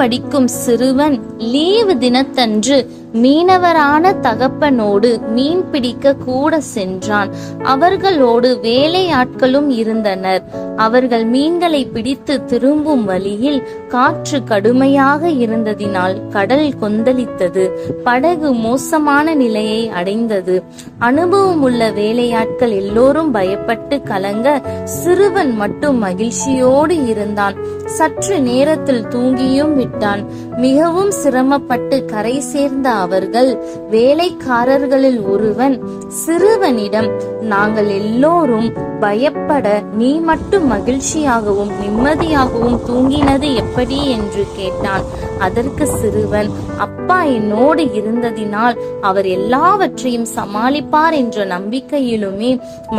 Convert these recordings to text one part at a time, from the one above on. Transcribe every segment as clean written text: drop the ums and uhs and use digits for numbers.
படிக்கும் சிறுவன் லீவு தினத்தன்று மீனவரான தகப்பனோடு மீன் பிடிக்க கூட சென்றான். அவர்களோடு வேலையாட்களும் இருந்தனர். அவர்கள் மீன்களை பிடித்து திரும்பும் வழியில் காற்று கடுமையாக இருந்ததினால் கடல் கொந்தளித்தது. படகு மோசமான நிலையை அடைந்தது. அனுபவம் உள்ள வேலையாட்கள் எல்லோரும் பயப்பட்டு கலங்க, சிறுவன் மட்டும் மகிழ்ச்சியோடு இருந்தான். சற்று நேரத்தில் தூங்கியும் விட்டான். மிகவும் சிரமப்பட்டு கரை சேர்ந்த அவர்கள் வேலைக்காரர்களில் ஒருவன் சிறுவனிடம், நாங்கள் எல்லோரும் பயப்பட நீ மட்டும் மகிழ்ச்சியாகவும் நிம்மதியாகவும் தூங்கினது எப்படி என்று கேட்டான். அதற்கு சிறுவன், அப்பா என்னோடு இருந்ததினால் அவர் எல்லாவற்றையும் சமாளிப்பார் என்ற நம்பிக்கையிலுமே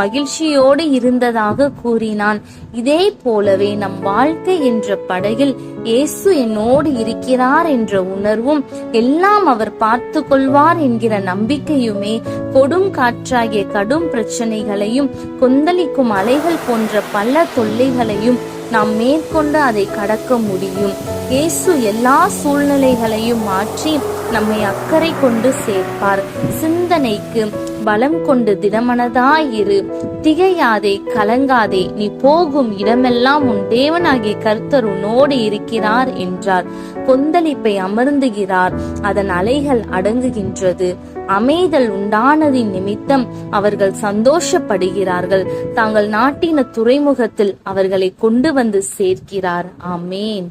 மகிழ்ச்சியோடு இருந்ததாக கூறினான். இதே போலவே நம் வாழ்க்கை என்ற படகில் இயேசு என்னோடு இருக்கிறார் என்ற உணர்வும் எல்லாம் அவர் பார்த்து கொள்வார் என்கிற நம்பிக்கையுமே கொடும் காற்றாகிய கடும் பிரச்சனைகளையும் கொந்தளிக்கும் அலைகள் போன்ற பல தொல்லைகளையும் நாம் மேற்கொண்டு அதை கடக்க முடியும். இயேசு எல்லா சூழ்நிலைகளையும் மாற்றி நம்மை அக்கறை கொண்டு சேர்ப்பார். சிந்தனைக்கு பலம் கொண்டு திடமனதாயிரு, திகையாதே, கலங்காதே, நீ போகும் இடமெல்லாம் உன் தேவனாகிய கர்த்தர் உன்னோடு இருக்கிறார் என்றார். கொந்தளிப்பை அமர்ந்துகிறார், அதன் அலைகள் அடங்குகின்றது. அமைதல் உண்டானதின் நிமித்தம் அவர்கள் சந்தோஷப்படுகிறார்கள். தாங்கள் நாட்டின துறைமுகத்தில் அவர்களை கொண்டு வந்து சேர்க்கிறார். ஆமேன்.